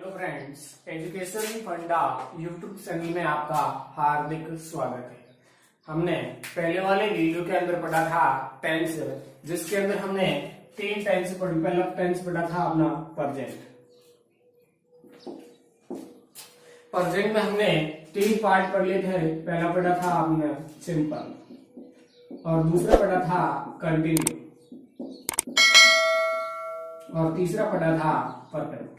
Hello friends, education फंडा YouTube channel में आपका हार्दिक स्वागत है। हमने पहले वाले वीडियो के अंदर पढ़ा था टेंस, जिसके अंदर हमने 3 टेंस पढ़ी। पहला टेंस पढ़ा था अपना प्रेजेंट। प्रेजेंट में हमने 3 पार्ट पढ़ लिए थे। पहला पढ़ा था आपने सिंपल, और दूसरा पढ़ा था कंटिन्यू, और तीसरा पढ़ा था परफेक्ट।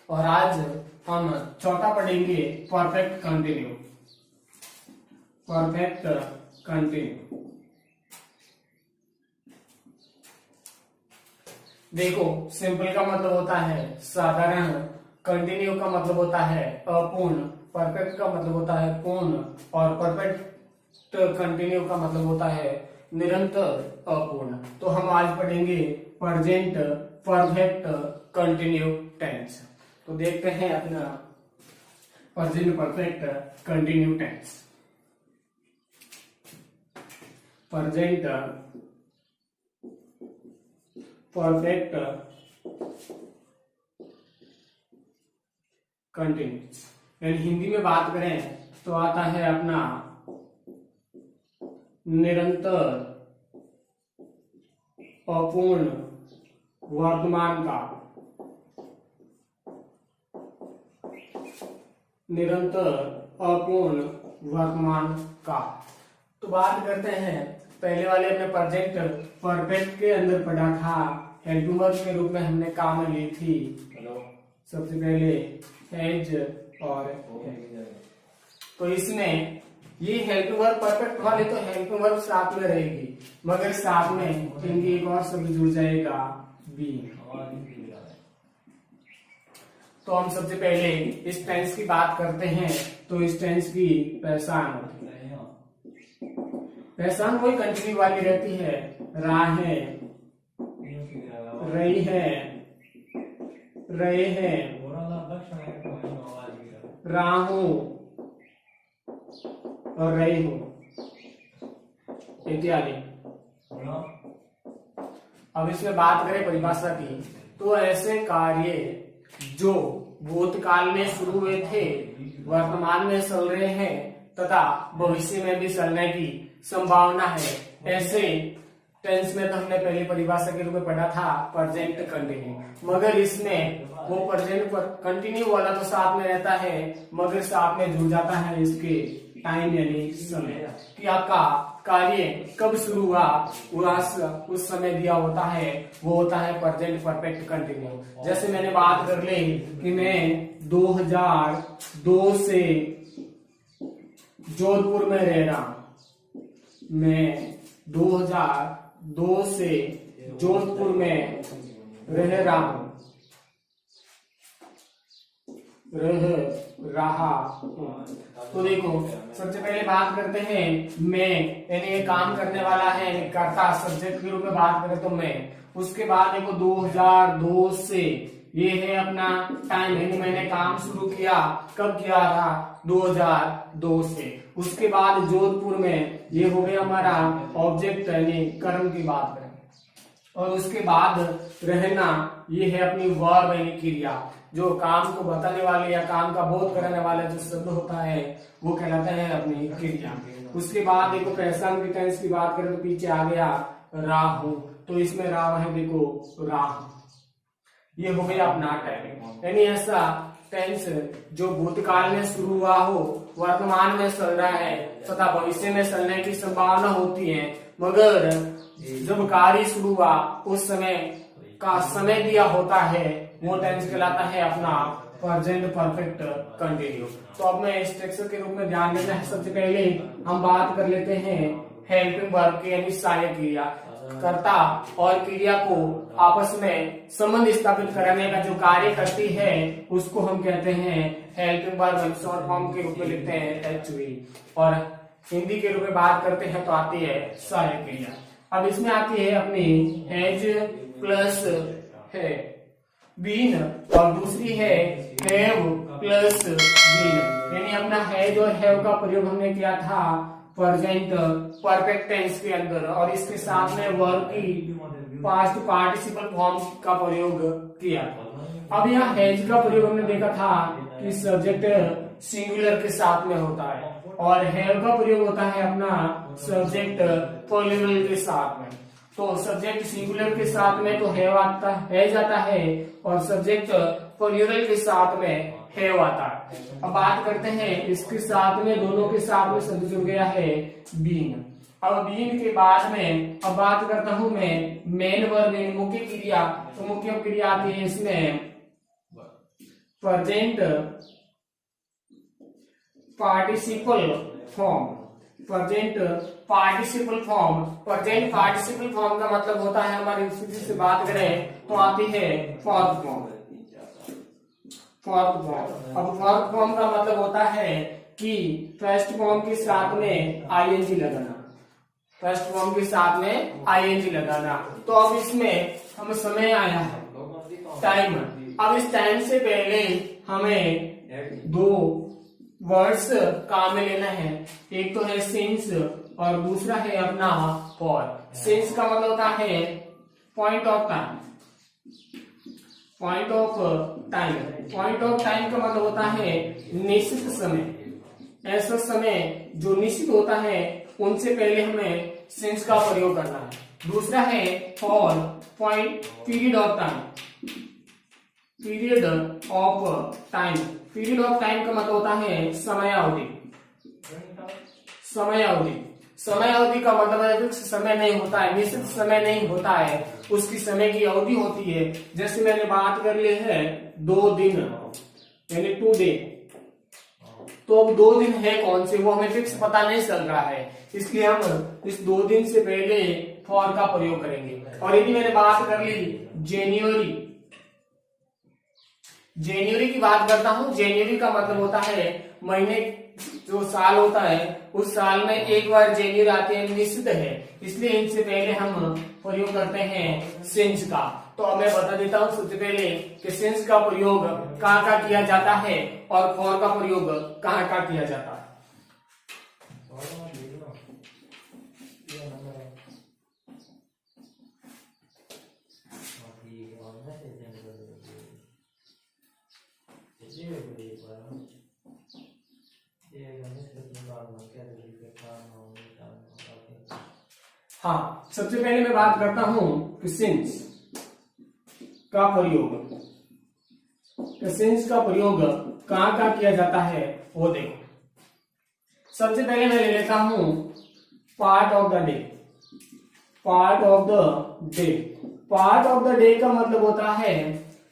और आज हम चौथा पढ़ेंगे परफेक्ट कंटिन्यू। परफेक्ट कंटिन्यू देखो, सिंपल का मतलब होता है साधारण, कंटिन्यू का मतलब होता है अपूर्ण, परफेक्ट का मतलब होता है पूर्ण, और परफेक्ट कंटिन्यू का मतलब होता है निरंतर अपूर्ण। तो हम आज पढ़ेंगे प्रेजेंट परफेक्ट कंटिन्यू टेंस। तो देखते हैं अपना present perfect continue tense. Present perfect continuous, यानी हिंदी में बात करें तो आता है अपना निरंतर अपूर्ण वर्तमान काल। निरंतर अपूर्ण वर्तमान काल। तो बात करते हैं, पहले वाले हमने प्रेजेंट परफेक्ट के अंदर पढ़ा था, हेल्पिंग वर्ब के रूप में हमने काम ली थी। सबसे पहले हैज और तो इसमें ये हेल्पिंग वर्ब परफेक्ट वाले तो हेल्पिंग वर्ब साथ में रहेगी, मगर साथ में इनकी एक और शब्द जुड़ जाएगा बीइंग। तो हम सबसे पहले इस टेंस की बात करते हैं। तो इस टेंस की पहचान होती है, पहचान वही कंटिन्यू वाली रहती है। राहें, रही है, रहे हैं, राहू और रही हूं इत्यादि। अब इसमें बात करें परिभाषा की, तो ऐसे कार्य जो भूतकाल में शुरू हुए थे, वर्तमान में चल रहे हैं तथा भविष्य में भी चलने की संभावना है, ऐसे टेंस में तो हमने पहली परिभाषा के रूप में पढ़ा था प्रेजेंट कंटिन्यू। मगर इसमें वो प्रेजेंट कंटिन्यू वाला तो साथ में रहता है, मगर साथ में जुड़ जाता है इसके टाइम यानी समय, कि आपका कार्य कब शुरू हुआ उस समय दिया होता है, वो होता है प्रेजेंट परफेक्ट कंटिन्यू। जैसे मैंने बात कर ली कि मैं 2002 से जोधपुर में रह रहा हूं। मैं 2002 से जोधपुर में रह रहा हूं, तो देखो, सबसे पहले बात करते हैं मैं, यानी ये काम करने वाला है, कर्ता सब्जेक्ट के रूप में बात करें तो मैं। उसके बाद देखो 2002 से, ये है अपना टाइम, यानी मैंने काम शुरू किया, कब किया था 2002 से। उसके बाद जोधपुर में, ये हो गया हमारा ऑब्जेक्ट यानी कर्म की बात करें। और उसके बाद रहना, ये है अपनी वर्ब यानी क्रिया, जो काम को बताने वाले या काम का बोध कराने वाला जो शब्द होता है वो कहलाता है अपनी क्रिया। उसके बाद देखो पहचान की टेंस की बात करें तो पीछे आ गया राहु, तो इसमें राव है, देखो राहु, ये हो गया अपना टाइम। यानी ऐसा टेंस जो भूतकाल में शुरू हुआ हो, वर्तमान में चल रहा है तथा भविष्य में चलने की संभावना होती है, मगर जब कार्य शुरू हुआ उस समय का समय दिया होता है, वो टेंस कहलाता है अपना प्रेजेंट परफेक्ट कंटिन्यू। तो अब मैं स्ट्रक्चर के रूप में ध्यान देना है। सबसे पहले हम बात कर लेते हैं हेल्पिंग वर्ब की, यानी सहायक क्रिया। कर्ता और क्रिया को आपस में संबंध स्थापित कराने का जो कार्य करती है उसको हम कहते हैं हेल्पिंग वर्ब, शॉर्ट फॉर्म के रूप में लिखते हैं HV। और हिंदी के रूप में बात करते हैं तो आती है सहायक क्रिया। अब इसमें आती है अपनी हैज प्लस है बीन, और दूसरी है हैव प्लस बीन, यानी अपना हैज और हैव का प्रयोग हमने किया था प्रेजेंट परफेक्ट टेंस के अंदर, और इसके साथ में वर्ब की पास्ट पार्टिसिपल फॉर्म का प्रयोग किया। अब यहाँ हैज का प्रयोग हमने देखा था कि सब्जेक्ट सिंगुलर के साथ में होता है, और हैव का प्रयोग होता है अपना सब्जेक्ट प्लूरल के साथ में। तो सब्जेक्ट सिंगुलर के साथ में तो हैव आता है जाता है, और सब्जेक्ट प्लूरल के साथ में हैव आता है। अब बात करते हैं इसके साथ में, दोनों के साथ में शब्द जुड़ गया है बीन। अब बीन के बाद में अब बात करता हूं मैं मेन वर्ब में मुख्य क्रिया। तो मुख्य क्रिया आती है इसमें present participle form. Present participle form, present participle form का मतलब होता है, हमारी स्थिति से बात करें तो आती है फोर्थ फॉर्म। फोर्थ फॉर्म, अब फोर्थ फॉर्म का मतलब होता है कि फर्स्ट फॉर्म के साथ में आईएनजी लगाना, फर्स्ट फॉर्म के साथ में आईएनजी लगाना। तो अब इसमें हम समय आया है टाइम। अब इस टाइम से पहले हमें दो वर्ड्स काम में लेना है, एक तो है सिंस और दूसरा है अपना फॉर। सिंस का मतलब होता है point of time, point of time. Point of time का मतलब होता है निश्चित समय। ऐसा समय जो निश्चित होता है उनसे पहले हमें सिंस का प्रयोग करना है। दूसरा है for, point period of time, period of time. Period of time का मतलब होता है समय अवधि। समय अवधि, समय अवधि का मतलब है फिक्स समय नहीं होता है, निश्चित समय नहीं होता है, उसकी समय की अवधि होती है। जैसे मैंने बात कर ली है 2 दिन यानी 2 डे, तो अब 2 दिन है कौन से वो हमें फिक्स पता नहीं चल रहा है, इसलिए हम इस 2 दिन से पहले फॉर का प्रयोग करेंगे। और यदि मैंने बात कर ली जनवरी, जनवरी की बात करता हूं, जनवरी का मतलब होता है महीने, जो साल होता है उस साल में एक बार जनवरी आती है, निश्चित है, इसलिए इनसे पहले हम प्रयोग करते हैं सिंस का। तो अब मैं बता देता हूं सबसे पहले कि सिंस का प्रयोग कहाँ का किया जाता है और फॉर का प्रयोग कहाँ का किया जाता है। हाँ, सबसे पहले मैं बात करता हूं कि सिंस का प्रयोग, सिंस का प्रयोग कहाँ का किया जाता है वो देखो। सबसे पहले मैं ले लेता हूं part of the day. Part of the day, part of the day का मतलब होता है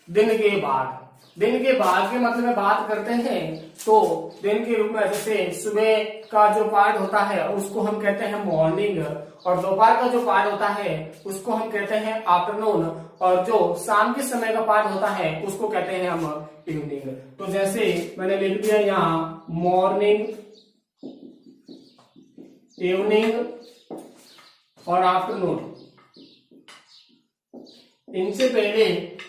दिन के बाद। दिन के बाद के मतलब में बात करते हैं तो दिन के रूप में जैसे सुबह का जो पार्ट होता है उसको हम कहते हैं मॉर्निंग, और दोपहर का जो पार्ट होता है उसको हम कहते हैं आफ्टरनून, और जो शाम के समय का पार्ट होता है उसको कहते हैं हम इवनिंग। तो जैसे मैंने लिख दिया यहाँ मॉर्निंग, इवनिंग और आफ्टरनून, इनसे पहले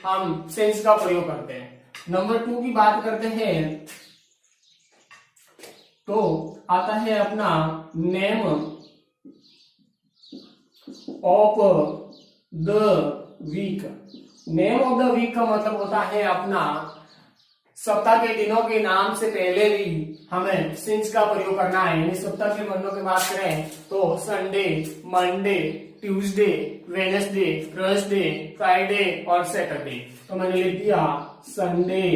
हम सेंस का प्रयोग करते हैं। नंबर 2 की बात करते हैं तो आता है अपना name of the week. Name of the week का मतलब होता है अपना सप्ताह के दिनों के नाम से पहले भी हमें सिंस का प्रयोग करना है। यानी सप्ताह के महीनों की बात करें तो Sunday, Monday, Tuesday, Wednesday, Thursday, Friday और सैटरडे। तो मैंने लिख दिया संडे,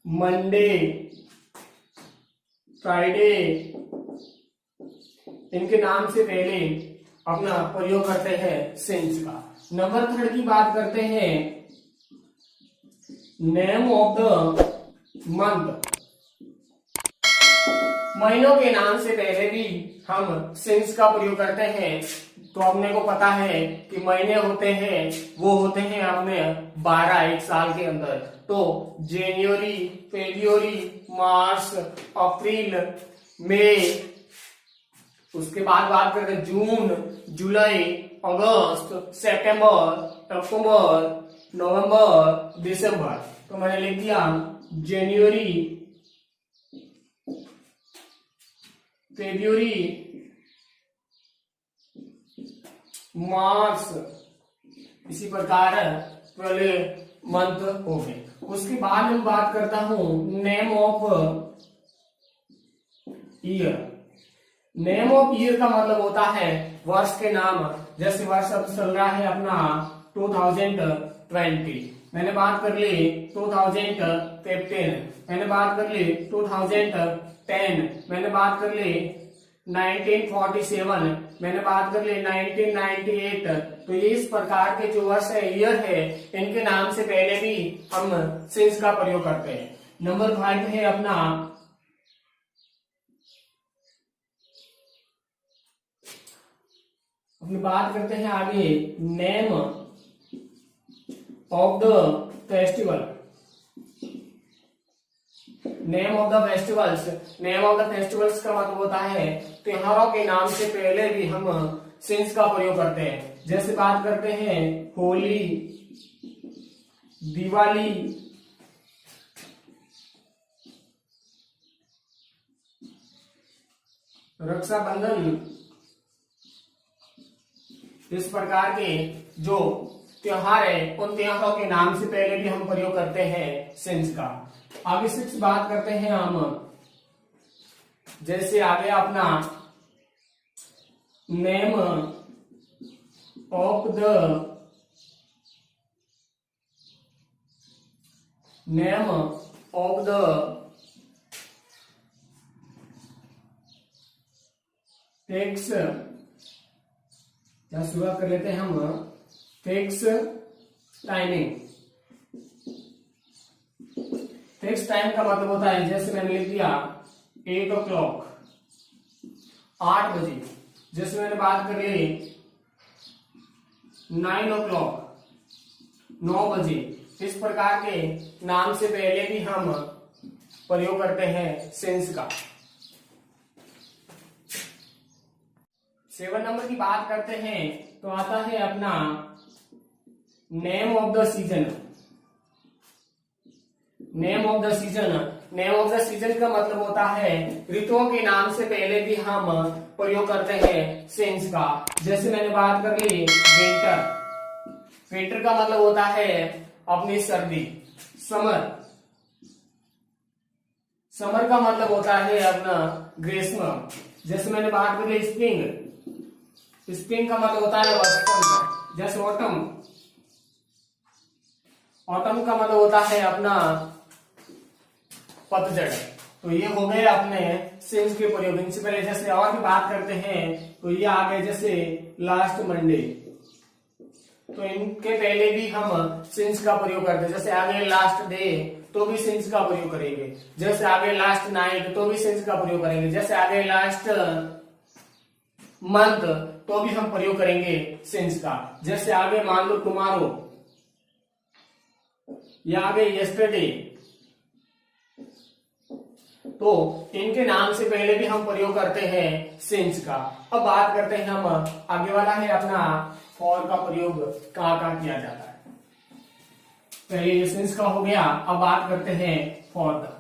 मंडे, फ्राइडे, इनके नाम से पहले अपना प्रयोग करते हैं सिंस का। नंबर 3 की बात करते हैं नेम ऑफ द मंथ। महीनों के नाम से पहले भी हम सिंस का प्रयोग करते हैं। तो अपने को पता है कि महीने होते हैं वो होते हैं अपने 12 एक साल के अंदर। तो जनवरी, फरवरी, मार्च, अप्रैल, मई, उसके बाद बात करते हैं जून, जुलाई, अगस्त, सितंबर, अक्टूबर, नवंबर, दिसंबर। तो मैंने लिख दिया जनवरी, फेब्रुअरी, मार्च, इसी प्रकार 12 मंथ हो गए। उसके बाद मैं बात करता हूं name of year. Name of year का मतलब होता है वर्ष के नाम। जैसे वर्ष अब चल रहा है अपना 2020, मैंने बात कर ली 2015, मैंने बात कर ली 2010, मैंने बात कर ली 1947, मैंने बात कर ली 1998। तो ये इस प्रकार के जो वर्ष है, ईयर है, इनके नाम से पहले भी हम सिंस का प्रयोग करते हैं। नंबर 5 है अपना बात करते हैं आगे name of the festival. Name of the festivals, name of the festivals का मतलब होता है त्योहारों के नाम से पहले भी हम सिंस का प्रयोग करते हैं। जैसे बात करते हैं होली, दिवाली, रक्षाबंधन, इस प्रकार के जो त्योहार है उन त्योहारों के नाम से पहले भी हम प्रयोग करते हैं सिंस का। आगे 6 बात करते हैं हम, जैसे आ गया अपना नेम ऑफ द फिक्स, या शुरुआत कर लेते हैं हम फिक्स टाइमिंग। फिक्स टाइम का मतलब होता है, जैसे मैंने लिख दिया 8 o'clock, 8 बजे। जैसे मैंने बात कर ली 9 o'clock, 9 बजे। इस प्रकार के नाम से पहले भी हम प्रयोग करते हैं सिंस का। 7 नंबर की बात करते हैं तो आता है अपना name of the season. Name of the season, name of the season का मतलब होता है ऋतुओं के नाम से पहले भी हम प्रयोग करते हैं सिंस का। जैसे मैंने बात कर ली विंटर, विंटर का मतलब होता है अपनी सर्दी। समर, समर का मतलब होता है अपना ग्रीष्म। जैसे मैंने बात कर ली स्प्रिंग, स्प्रिंग का मतलब होता है वसंत। जैसे ऑटम, ऑटम का मतलब होता है अपना पतझड़। तो ये हो गए अपने सिंस के प्रयोग। इनसे पहले जैसे और भी बात करते हैं तो ये आ गए जैसे लास्ट मंडे, तो इनके पहले भी हम सिंस का प्रयोग करते हैं। जैसे आगे लास्ट डे तो भी सिंस का प्रयोग करेंगे। जैसे आगे लास्ट नाइट तो भी सिंस का प्रयोग करेंगे। जैसे आगे लास्ट मंथ तो भी हम प्रयोग करेंगे सिंस का। जैसे आगे मान लो टुमारो, या आगे यस्टरडे, तो इनके नाम से पहले भी हम प्रयोग करते हैं सिंस का। अब बात करते हैं हम आगे वाला है अपना फॉर का प्रयोग कहाँ कहाँ किया जाता है। पहले ये सिंस का हो गया, अब बात करते हैं फॉर का।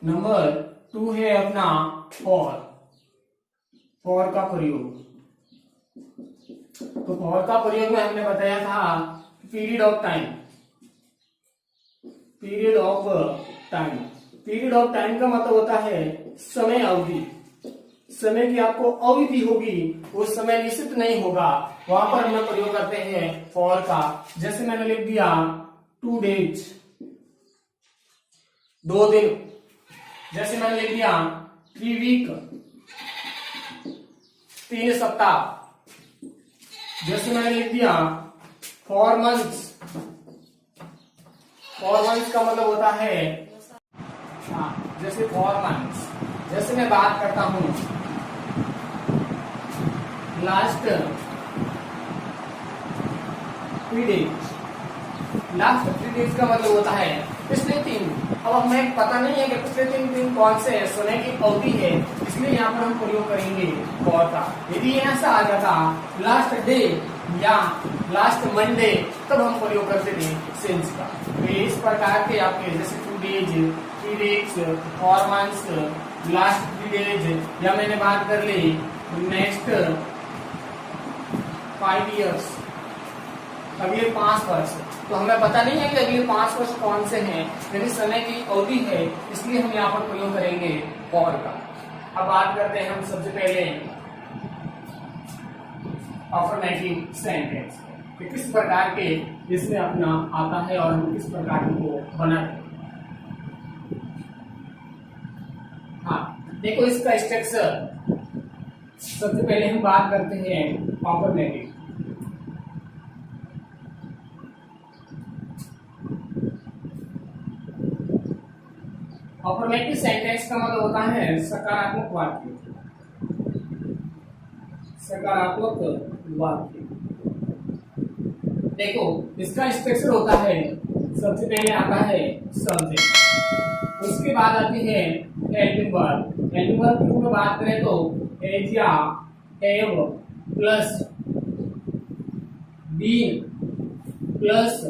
नंबर 2 है अपना फॉर, फॉर का प्रयोग। तो फॉर का प्रयोग में हमने बताया था period of time, period of time. Period of time का मतलब होता है समय अवधि। समय की आपको अवधि होगी, वो समय निश्चित नहीं होगा, वहां पर हम प्रयोग करते हैं फॉर का। जैसे मैंने लिख दिया 2 days, 2 दिन। जैसे मैंने लिख दिया 3 week, 3 सप्ताह। जैसे मैंने लिख दिया 4 months, 4 months का मतलब होता है जैसे 4 months। जैसे मैं बात करता हूं लास्ट 3 days, लास्ट 3 days का मतलब होता है पिछले 3, अब हमें पता नहीं है कि पिछले 3 दिन कौन से है, समय की अवधि है, इसलिए यहाँ पर हम प्रयोग करेंगे फॉर का। यदि ऐसा आ जाता लास्ट डे या लास्ट मंडे, तब हम प्रयोग करते थे सिंस का। तो इस प्रकार के आपके जैसे 2 days, 3 weeks, 4 months, last 3 days, या मैंने बात कर ली नेक्स्ट 5 इयर्स, अगले 5 वर्ष। तो हमें पता नहीं है कि अगले 5 वर्ष कौन से हैं, यदि समय की अवधि है, इसलिए हम यहाँ पर प्रयोग करेंगे फॉर का। अब बात करते हैं हम सबसे पहले अफर्मेटिव सेंटेंस कि किस प्रकार के इसमें अपना आता है और हम किस प्रकार को बनाते हैं। हाँ, देखो इसका स्ट्रक्चर, सबसे पहले हम बात करते हैं अफर्मेटिव। अफर्मेटिव सेंटेंस का मतलब होता है सकारात्मक वाक्य, सकारात्मक वाक्य। देखो इसका स्ट्रक्चर होता है, सबसे पहले आता है सब्जेक्ट, उसके बाद आती है हेल्पिंग वर्ब। हेल्पिंग वर्ब की में बात करें तो एज या have plus been plus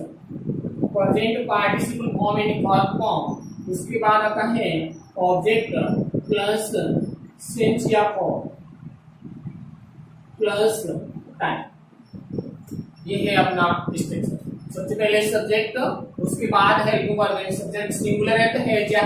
present participle form and verb form. उसके बाद आता है ऑब्जेक्ट प्लस सिंस या फॉर प्लस टाइम। ये है अपना स्ट्रक्चर। सबसे पहले सब्जेक्ट, उसके बाद हेल्पिंग वर्ब। सब्जेक्ट सिंगुलर है तो हैज या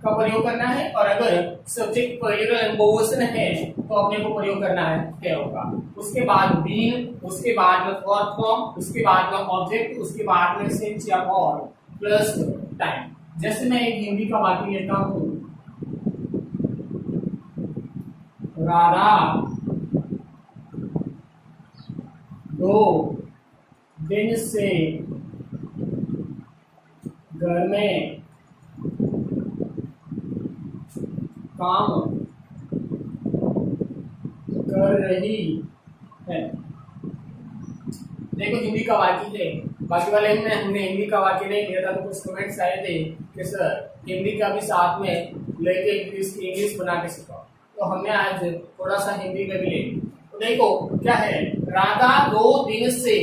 का प्रयोग करना है, और अगर सब्जेक्ट प्लूरल बहुवचन है तो अपने को प्रयोग करना है हैव का। उसके बाद बीन, उसके बाद में वर्ब फॉर्म, उसके बाद में ऑब्जेक्ट, उसके बाद में सिंस या फॉर प्लस टाइम। जैसे मैं एक हिंदी का वाक्य लेता हूं, राधा 2 दिन से घर में काम कर रही है। देखो हिंदी का वाक्य है, बाकी वाले में हमने हिंदी का वाक्य नहीं लिया था, तो कुछ कमेंट्स आए थे कि सर हिंदी का भी साथ में लेके इंग्लिश बना के सिखाओ, तो हमने आज थोड़ा सा हिंदी में भी ले। तो देखो क्या है, राधा 2 दिन से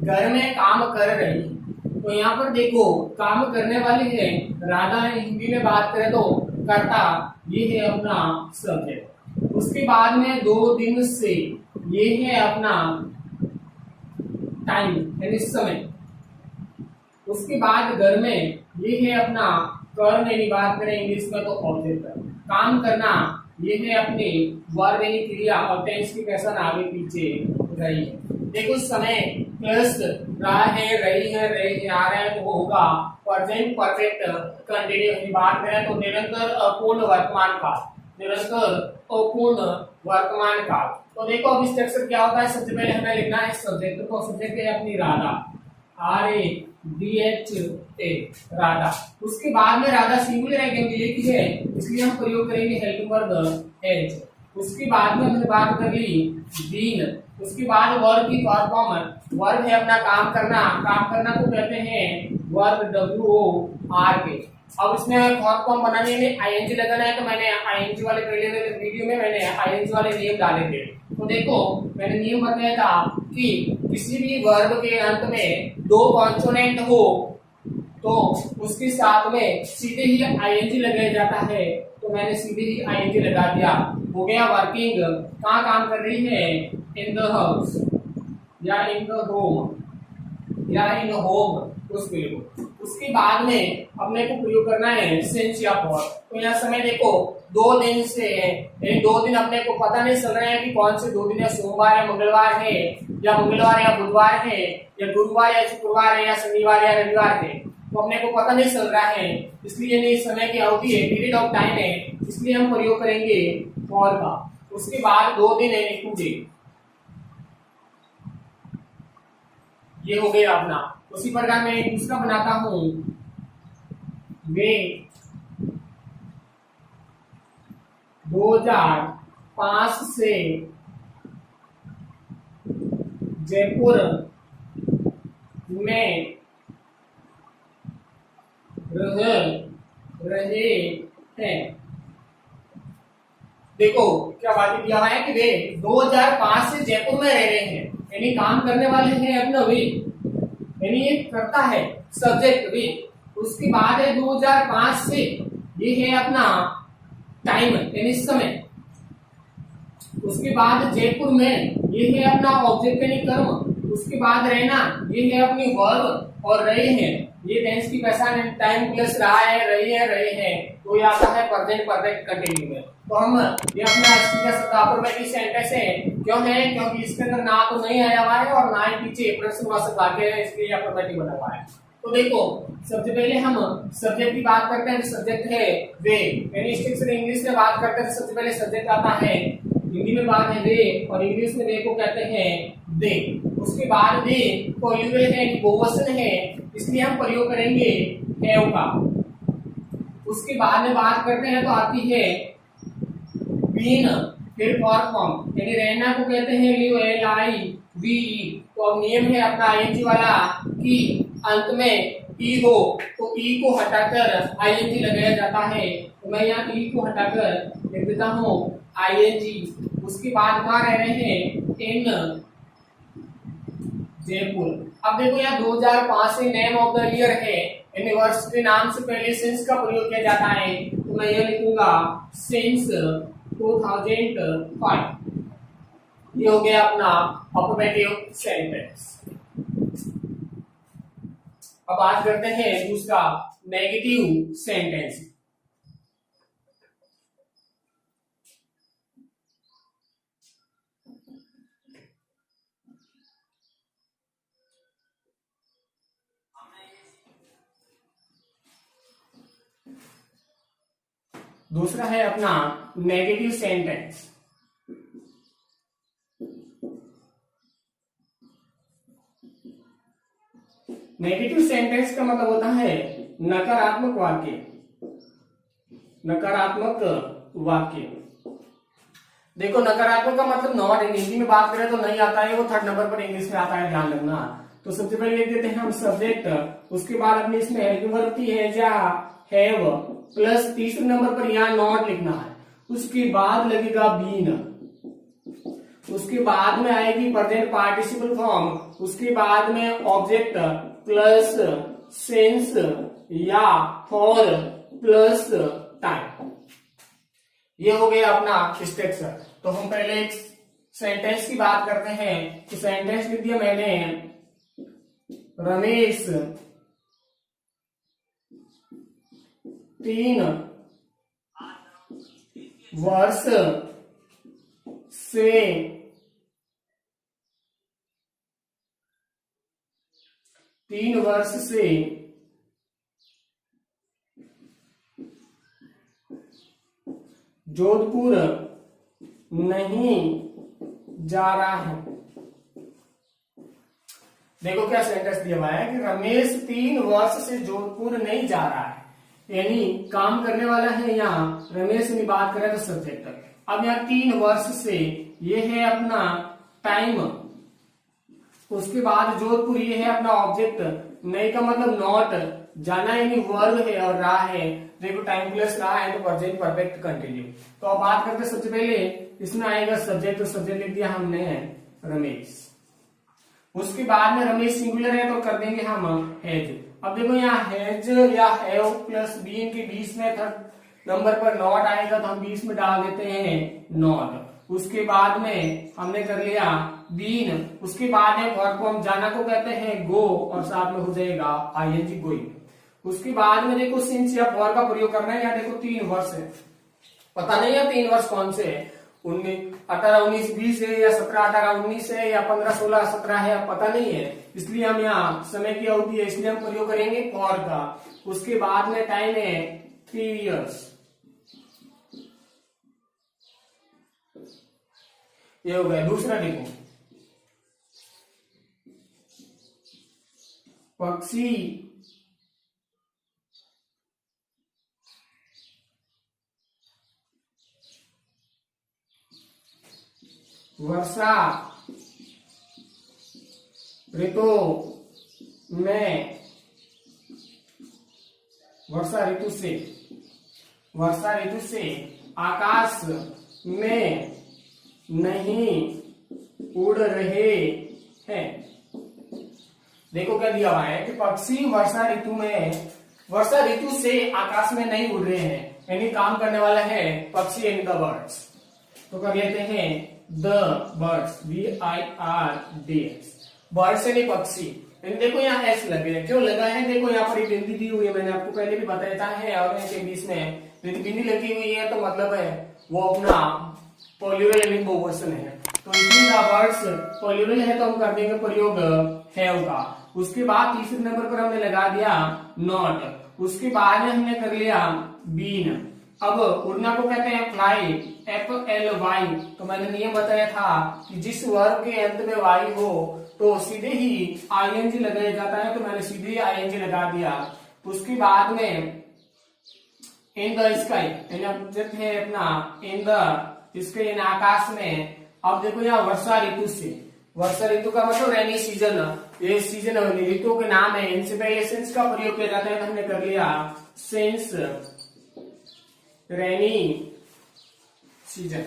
घर में काम कर रही है। तो यहाँ पर देखो काम करने वाली है राधा, हिंदी में बात करें तो करता, ये है अपना सब्जेक्ट। उसके बाद में 2 दिन से, ये है अपना टाइम यानी समय। उसके बाद घर में, ये है अपना कर्म यानी बात करें इंग्लिश में तो ऑब्जेक्ट। काम करना, ये है अपनी वर्ब यानी क्रिया, और टेंस की पर्सन आगे पीछे रही है। देखो समय प्लस रहा है, रही है, आ रहा है, तो वो होगा प्रेजेंट परफेक्ट कंटिन्यू। बात करें तो निरंतर अपूर्ण वर्तमान काल, निरंतर अपूर्ण वर्तमान काल। तो देखो अब स्ट्रक्चर क्या होता है, सबसे पहले हमें लिखना है सब्जेक्ट। तो सब्जेक्ट है अपनी राधा, RADHA राधा। उसके बाद में राधा सिंगुलर है क्योंकि एक ही है, इसलिए हम प्रयोग करेंगे हेल्पिंग वर्ब एज। उसके बाद में हमने बात कर ली बीन। उसके बाद वर्ब की फॉर्म, वर्ब है अपना काम करना, काम करना को कहते हैं वर्ब WORK। अब इसमें फॉर्म बनाने में ING लगाना है, तो मैंने ING वाले पहले वीडियो में मैंने ING वाले नियम डाले थे। तो देखो मैंने नियम बताया था कि किसी भी वर्ब के अंत में 2 कॉन्सोनेंट हो तो उसके साथ में सीधे ही ING लगाया जाता है, तो मैंने सीधे ही ING लगा दिया। हो गया वर्किंग, कहाँ काम कर रही है, इन द हाउस या इन द होम या इन होम, उस बिल्कुल। उसके बाद में अपने को प्रयोग करना है सिंस या फॉर। तो यहाँ समय देखो 2 दिन से, 2 दिन अपने को पता नहीं चल रहा है कि कौन से 2 दिन है, सोमवार या मंगलवार है, या मंगलवार या बुधवार है, या गुरुवार या शुक्रवार है, या शनिवार या रविवार है, तो अपने को पता नहीं चल रहा है, इसलिए नहीं समय की अवधि है, पीरियड ऑफ टाइम है, इसलिए हम प्रयोग करेंगे फॉर का। उसके बाद 2 दिन है, 2 डे, ये हो गया अपना। उसी प्रकार मैं एक दूसरा बनाता हूं, वे 2005 से जयपुर में रहे हैं। देखो क्या बात दिया हुआ है कि वे 2005 से जयपुर में रह रहे हैं, यानी काम करने वाले हैं अपना वे, यानी ये करता है सब्जेक्ट वे। उसके बाद है 2005 से, ये है अपना टाइम यानी समय। उसके बाद जयपुर में, ये है अपना ऑब्जेक्ट यानी कर्म। उसके बाद रहना, ये है अपनी वर्ब, और रहे हैं ये टेंस की पहचान है, टाइम प्लस रहा है, रहे हैं, तो ये आता है प्रेजेंट परफेक्ट कंटिन्यू में। तो हम ये अपना अफर्मेटिव सेंटेंस है, क्यों है? क्योंकि इसके अंदर ना तो नहीं आया हुआ है और ना ही पीछे प्रश्नवाचक वाक्य है, इसलिए अफर्मेटिव बना हुआ है। तो देखो सबसे पहले हम सब्जेक्ट की बात करते हैं। सब्जेक्ट है वे, यानी स्ट्रक्चर इंग्लिश में बात करते हैं सबसे पहले सब्जेक्ट आता है, हिंदी में बात है वे, और इंग्लिश में वे को कहते हैं दे। उसके बाद वे प्लूरल है, बहुवचन है, इसलिए हम प्रयोग करेंगे हैव का। उसके बाद में बात करते हैं तो आती है बीन, फिर फॉर्म, यानी रहना को कहते हैं लिव, LIVE। तो अब नियम है अपना ING वाला कि अंत में ई हो तो ई को हटाकर ING लगाया जाता है। तो मैं यहाँ ई को हटाकर लिख देता हूँ ING। उसके बाद कहाँ रह रहे हैं? इन जयपुर। अब देखो यहाँ 2005 से नेम ऑफ द ईयर है, यूनिवर्सिटी नाम से पहले सिंस का प्रयोग किया जाता है, तो मैं ये लिखूंगा सिंस 2005। ये हो गया अपना अफर्मेटिव सेंटेंस। अब बात करते हैं दूसरा नेगेटिव सेंटेंस। दूसरा है अपना नेगेटिव सेंटेंस। नेगेटिव सेंटेंस का मतलब होता है नकारात्मक वाक्य। नकारात्मक वाक्य, देखो नकारात्मक का मतलब नॉट, हिंदी में बात करें तो नहीं आता है, वो 3rd नंबर पर इंग्लिश में आता है, ध्यान रखना। तो सबसे पहले लिख देते हैं हम सब्जेक्ट, उसके बाद अपने इसमें हेल्पिंग वर्ब की है या हैव, प्लस तीसरे नंबर पर यहाँ नॉट लिखना है। उसके बाद लगेगा बीन, उसके बाद में आएगी प्रेजेंट पार्टिसिपल फॉर्म, उसके बाद में ऑब्जेक्ट प्लस सिंस या फॉर प्लस टाइम। ये हो गया अपना स्ट्रक्चर। तो हम पहले एक सेंटेंस की बात करते हैं। तो सेंटेंस लिख दिया मैंने, रमेश 3 वर्ष से जोधपुर नहीं जा रहा है। देखो क्या सेंटेंस दिया हुआ है कि रमेश 3 वर्ष से जोधपुर नहीं जा रहा है, यानी काम करने वाला है यहाँ रमेश, में बात करें तो सब्जेक्ट। अब यहाँ 3 वर्ष से, ये है अपना टाइम, उसके बाद जोधपुर, ये है अपना ऑब्जेक्ट, नहीं का मतलब नॉट, जाना यानी वर्ब है, और रहा है, देखो टाइम प्लस रहा है तो प्रेजेंट परफेक्ट कंटिन्यू। तो अब बात करते हैं सबसे पहले इसमें आएगा सब्जेक्ट, तो सब्जेक्ट लिख दिया हमने रमेश। उसके बाद में रमेश सिंगुलर है तो कर देंगे हम हैज। अब देखो यहाँ हैज या हैव प्लस बीन के बीच में 3rd नंबर पर नॉट आएगा, तो हम बीच में डाल देते हैं नॉट। उसके बाद में हमने कर लिया बीन, उसके बाद में वर्ब को हम जाना को कहते हैं गो, और साथ में हो जाएगा ING गोइंग। उसके बाद में देखो सिंस या फॉर का प्रयोग करना है। यहाँ देखो 3 वर्ष है, पता नहीं है 3 वर्ष कौन से है, 18, 19, 20 है, या 17, 18, 19 है, या 15, 16, 17 है, पता नहीं है, इसलिए हम यहाँ समय की अवधि है, इसलिए हम प्रयोग करेंगे फॉर का। उसके बाद में टाइम है 3 इयर्स। ये हो गया। दूसरा देखो, पक्षी वर्षा ऋतु में वर्षा ऋतु से आकाश में नहीं उड़ रहे हैं। देखो क्या दिया हुआ है कि पक्षी वर्षा ऋतु से आकाश में नहीं उड़ रहे हैं, यानी काम करने वाला है पक्षी यानी द बर्ड्स। तो कर लेते हैं द बर्ड्स, BIRDS, बर्ड्स यानी पक्षी। देखो यहाँ एस लगे हैं, क्यों लगा है? देखो यहाँ पर बिंदी दी हुई है, मैंने आपको पहले भी बताया है, और इनके बीच में बिंदी लगी हुई है, तो मतलब है वो अपना प्लूरल यानी बहुवचन है। तो इसमें बर्ड्स प्लूरल है, तो हम कर देंगे प्रयोग हैव का। उसके बाद तीसरे नंबर पर हमने लगा दिया नॉट, उसके बाद में हमने कर लिया बीन। अब उड़ना को कहते हैं फ्लाई, FLY। तो मैंने नियम बताया था कि जिस वर्ब के अंत में वाई हो तो सीधे ही ING लगाया जाता है, तो मैंने सीधे ही ING लगा दिया। उसके बाद में इन द स्काई, ऑब्जेक्ट है अपना इन द स्काई यानी आकाश में। अब देखो यहाँ वर्षा ऋतु का मतलब रेनी सीजन, ये सीजन ऋतु के नाम है, इनसे पहले सेंस का प्रयोग किया जाता है, तो हमने कर लिया सेंस रेनी सीजन।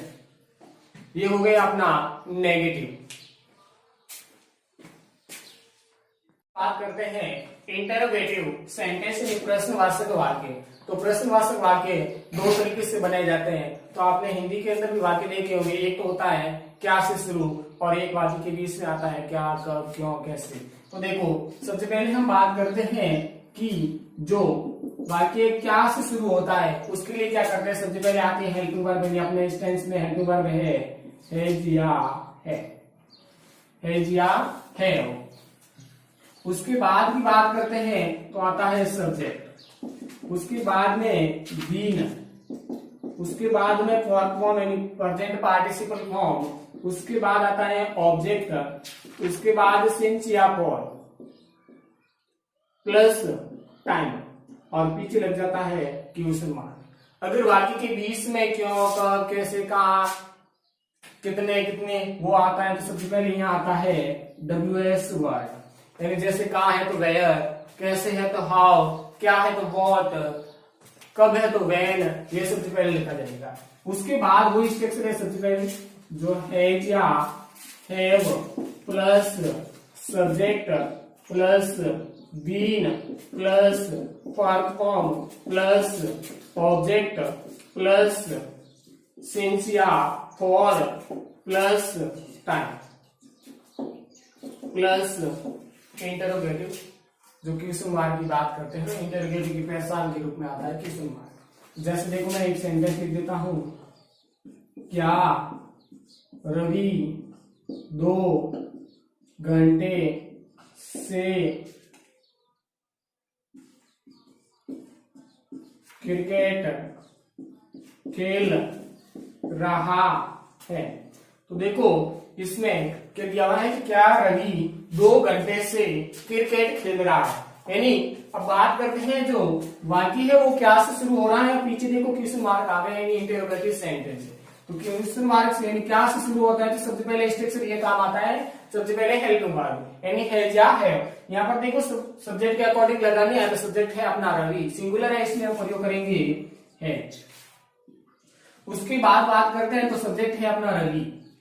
ये हो गया अपना नेगेटिव। बात करते हैं इंटरोगेटिव सेंटेंस यानी प्रश्नवाचक वाक्य। तो प्रश्नवाचक वाक्य दो तरीके से बनाए जाते हैं, तो आपने हिंदी के अंदर भी वाक्य देखे होंगे। एक तो होता है क्या से शुरू, और एक वाक्य के बीच में आता है क्या, कब, क्यों, कैसे। तो देखो सबसे पहले हम बात करते हैं कि जो वाक्य क्या से शुरू होता है उसके लिए क्या करते हैं। सबसे पहले आती है हेल्पिंग वर्ब, अपने इस टेंस में हेल्पिंग वर्ब है हैज या है। उसके बाद की बात करते हैं तो आता है सब्जेक्ट, उसके बाद में बीन, उसके बाद में फॉर्म यानी प्रेजेंट पार्टिसिपल फॉर्म, उसके बाद आता है ऑब्जेक्ट, उसके बाद सिंस या फॉर प्लस टाइम, और पीछे लग जाता है क्वेश्चन मार्क। अगर वाक्य के बीच में क्यों, कब, कैसे, कहा, कितने वो आता है, तो सबसे पहले यहाँ आता है WS वर्ड, यानी जैसे कहा है तो वेयर, कैसे है तो हाउ, क्या है तो व्हाट, कब है तो व्हेन, ये सबसे पहले लिखा जाएगा। उसके बाद वो स्ट्रक्चर है सबसे पहले जो हैज या have plus subject plus been plus perform plus object plus since या for plus time plus interrogative जो क्वेश्चन मार्क की बात करते हैं। इंटरोगेटिव की पहचान के रूप में आता है क्वेश्चन मार्क। जैसे देखो मैं एक सेंटेंस लिख देता हूं, क्या रवि 2 घंटे से क्रिकेट खेल रहा है। तो देखो इसमें क्या दिया हुआ है कि क्या रवि 2 घंटे से क्रिकेट खेल रहा है, यानी अब बात करते हैं जो वाक्य है वो क्या से शुरू हो रहा है, पीछे देखो क्वेश्चन मार्क आ गया, यानी इंटरोगेटिव सेंटेंस है। तो क्वेश्चन मार्क से यानी क्या से शुरू होता है, तो सबसे पहले स्ट्रक्चर ये काम आता है, सबसे पहले हेल्पिंग वर्ब यानी हैज या है। यहाँ पर देखो सब्जेक्ट के अकॉर्डिंग लगानी है, तो सब्जेक्ट है अपना रवि, सिंगुलर है इसलिए हम प्रयोग करेंगे हैज। उसके बाद बात करते हैं तो सब्जेक्ट है अपना रवि,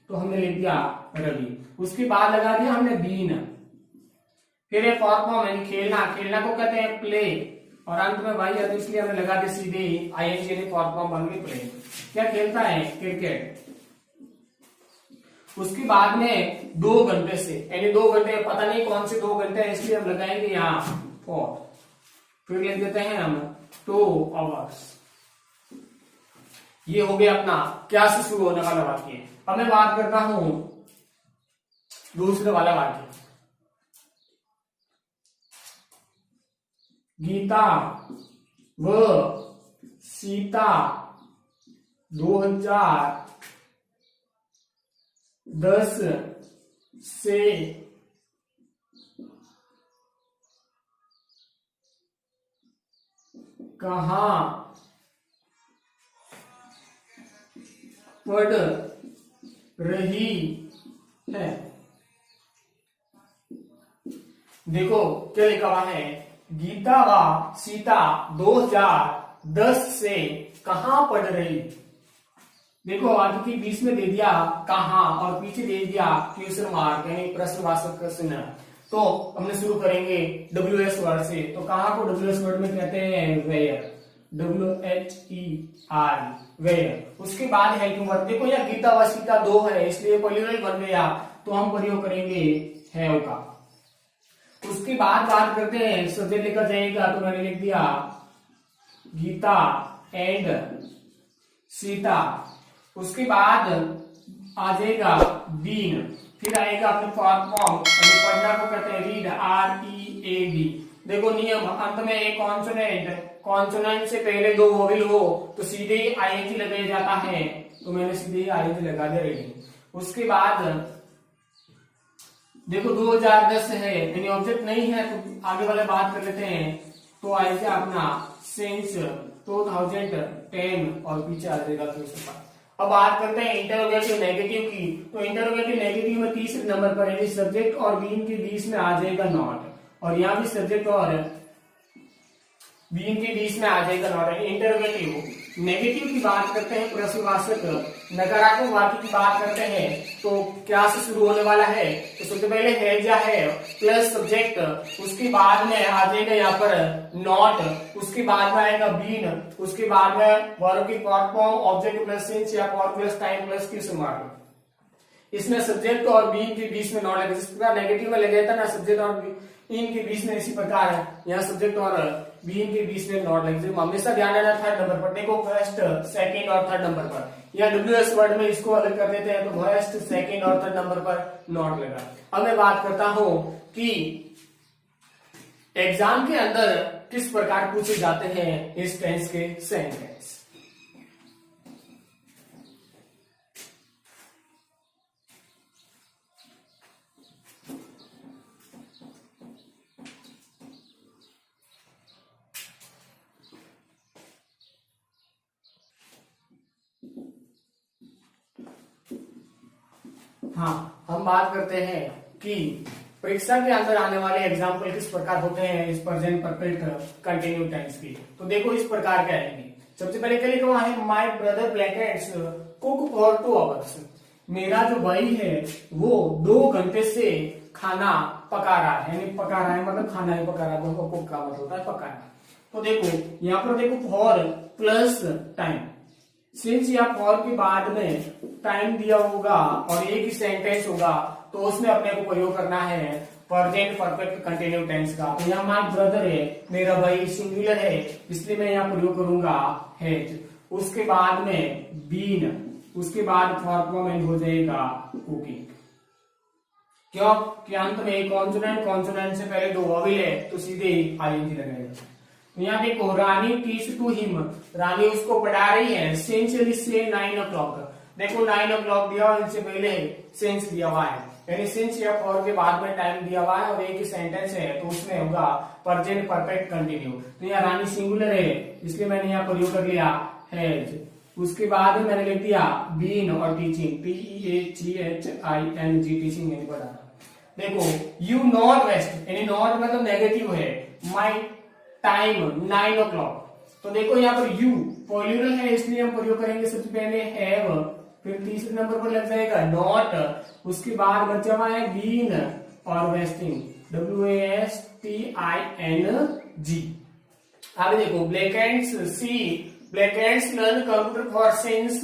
तो हमने लिख दिया रवि। उसके बाद लगा दिया हमने बीन, फिर एक फॉर्म यानी खेलना, खेलना को कहते हैं प्ले, और अंत में वाई है तो इसलिए हमने लगा दिया सीधे ING यानी फॉर्म बन गई प्ले। क्या खेलता है? क्रिकेट। उसके बाद में 2 घंटे से, यानी 2 घंटे, पता नहीं कौन से 2 घंटे है इसलिए हम लगाएंगे यहाँ फॉर, फिर लिख देते हैं हम 2 आवर्स। ये हो गया अपना क्या से शुरू होने वाला वाक्य। अब मैं बात करता हूं दूसरे वाला वाक्य, गीता व सीता 2010 से कहाँ पढ़ रही है। देखो क्या लिखा हुआ है, गीता व सीता 2010 से कहाँ पढ़ रही। देखो आगे के बीच में दे दिया कहाँ और पीछे दे दिया क्वेश्चन मार्क यानी प्रश्नवाचक प्रश्न। तो हमने शुरू करेंगे WS वर्ड से। तो कहाँ को WS वर्ड में कहते हैं वेयर, WHER वेयर। उसके बाद हेल्पिंग वर्ब। देखो यह गीता व सीता 2 है इसलिए प्लूरल बन गया, तो हम प्रयोग करेंगे हैव का। उसके बाद बात करते हैं सब्जेक्ट लिखा जाएगा, तो मैंने लिख दिया गीता एंड सीता। उसके बाद आ जाएगा बीन, फिर आएगा अपने फॉर्म पढ़ना को कहते हैं रीड, READ। देखो नियम, अंत में एक कॉन्सोनेंट से पहले 2 वोवेल हो तो सीधे ही ING लगाया जाता है, तो मैंने सीधे ही ING लगा दिया रीडिंग। उसके बाद देखो 2010 है यानी ऑब्जेक्ट नहीं है, तो आगे वाले बात कर लेते हैं। तो आएगा अपना सिंस 2010 और पीछे आ जाएगा क्वेश्चन। अब बात करते हैं इंटरोगेटिव नेगेटिव की। तो इंटरोगेटिव नेगेटिव में तीसरे नंबर पर यानी सब्जेक्ट और बीन के बीच में आ जाएगा नॉट, और यहाँ भी सब्जेक्ट और बीन के बीच में आ जाएगा नॉट। इंटरोगेटिव नेगेटिव की बात करते हैं प्रश्नवाचक। नकारात्मक वाक्य की बात करते हैं तो क्या से शुरू होने वाला है, तो सबसे पहले है या है प्लस सब्जेक्ट, उसके बाद में आ जाएगा यहाँ पर नॉट, उसके बाद में आएगा बीन, उसके बाद में वर्ब की फॉर्म ऑब्जेक्ट प्लस सिंस या for plus time plus question mark. इसमें सब्जेक्ट और बीन के बीच में नॉट लगे, जिस प्रकार नेगेटिव में लगे था ना सब्जेक्ट और इन के बीच में, इसी प्रकार है यहाँ सब्जेक्ट और बीन के बीच में नॉट लगे। हमेशा ध्यान देना थर्ड नंबर पर। देखो फर्स्ट, सेकंड और थर्ड नंबर पर, या WS वर्ड में इसको अलग कर देते हैं, तो फर्स्ट, सेकंड और थर्ड नंबर पर नॉट लगा। अब मैं बात करता हूं कि एग्जाम के अंदर किस प्रकार पूछे जाते हैं इस टेंस के सेंटेंस। हाँ, हम बात करते हैं कि परीक्षा के अंदर आने वाले एग्जाम्पल किस प्रकार होते हैं इस प्रेजेंट परफेक्ट कंटिन्यू टेंस की। तो देखो इस प्रकार के आएंगे। सबसे पहले क्या लिखा हुआ है, my brother blankets cook for 2 hours. मेरा जो भाई है वो 2 घंटे से खाना पका रहा है, यानी पका रहा है मतलब खाना ही पका रहा है, कुक का मतलब होता है पकाना। तो देखो यहाँ पर देखो फॉर प्लस टाइम, सिंस या फॉर के बाद में टाइम दिया होगा और एक ही सेंटेंस होगा, तो उसमें अपने को प्रयोग करना है प्रेजेंट परफेक्ट कंटिन्यू टेंस का। तो यहाँ माय ब्रदर है, मेरा भाई सिंगुलर है, इसलिए मैं यहाँ प्रयोग करूंगा हैज। उसके बाद में बीन, उसके बाद फॉर्म एंड हो जाएगा कुकिंग। क्यों कि अंत में कॉन्सोनेंट से पहले 2 वोवेल है, तो सीधे ING लगाएगा। यहाँ देखो रानी टीच टू हिम, रानी उसको पढ़ा रही है, सिंस से 9 o'clock। देखो 9 o'clock दिया और इनसे पहले सिंस दिया हुआ है, यानी सिंस या फॉर के बाद में टाइम दिया हुआ है और एक ही सेंटेंस है, तो उसमें होगा प्रेजेंट परफेक्ट कंटिन्यू। तो यहाँ रानी सिंगुलर है, इसलिए मैंने यहाँ प्रयोग कर लिया हैज। उसके बाद में मैंने लिख दिया बीन और टीचिंग, TEACHING, टीचिंग यानी पढ़ाना। देखो यू नॉट रेस्ट, यानी नॉट मतलब नेगेटिव है, माई टाइम 9 o'clock। तो देखो यहाँ पर यू प्लूरल है, इसलिए हम प्रयोग करेंगे सबसे पहले हैव, फिर तीसरे नंबर पर लग जाएगा नॉट, उसके बाद बचा हुआ है बीन और वेस्टिंग, WASTING। आगे देखो blackheads learn computer for 6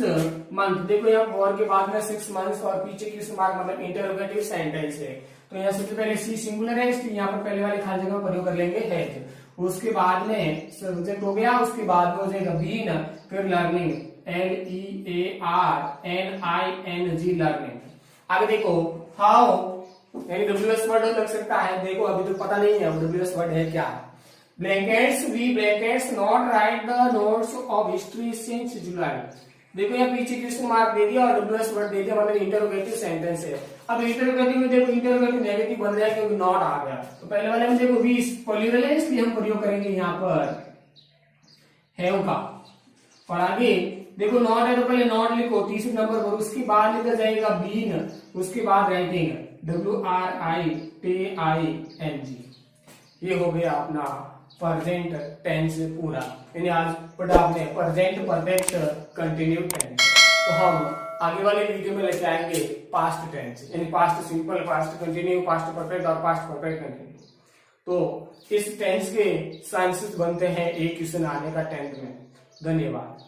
months। देखो यहाँ फॉर के बाद में 6 months और पीछे क्वेश्चन मार्क मतलब इंटरोगेटिव सेंटेंस है, तो यहाँ सबसे पहले सी सिंगुलर है, इसलिए यहाँ पर पहले वाले खाली जगह प्रयोग कर लेंगे हैज। उसके बाद में सब्जेक्ट हो गया, उसके बाद में हो जाएगा बीन, फिर लर्निंग LEARNING लर्निंग। आगे देखो हाउ, यानी WS वर्ड लग सकता है। देखो अभी तो पता नहीं है WS वर्ड है क्या। Blankets not right the notes of history since जुलाई। देखो यहाँ पीछे क्वेश्चन मार्क दे दिया और WS वर्ड दे दिया, मतलब इंटरोगेटिव सेंटेंस है। अब इंटरोगेटिव में देखो इंटरोगेटिव नेगेटिव बन जाए क्योंकि नॉट आ गया, तो पहले वाले में देखो वी प्लूरल है, इसलिए हम प्रयोग करेंगे यहाँ पर हैव का। और आगे देखो नॉट है तो पहले नॉट लिखो तीसरे नंबर पर, उसके बाद लिखा जाएगा बीन, उसके बाद राइटिंग WRITING। ये हो गया अपना प्रेजेंट टेंस पूरा, यानी आज पढ़ा आपने प्रेजेंट परफेक्ट कंटिन्यू टेंस। तो हम आगे वाले वीडियो में लेके आएंगे पास्ट टेंस, यानी past simple, past continue, past perfect और पास्ट परफेक्ट कंटिन्यू। तो इस टेंस के चांसेस बनते हैं एक क्वेश्चन आने का 10th में। धन्यवाद।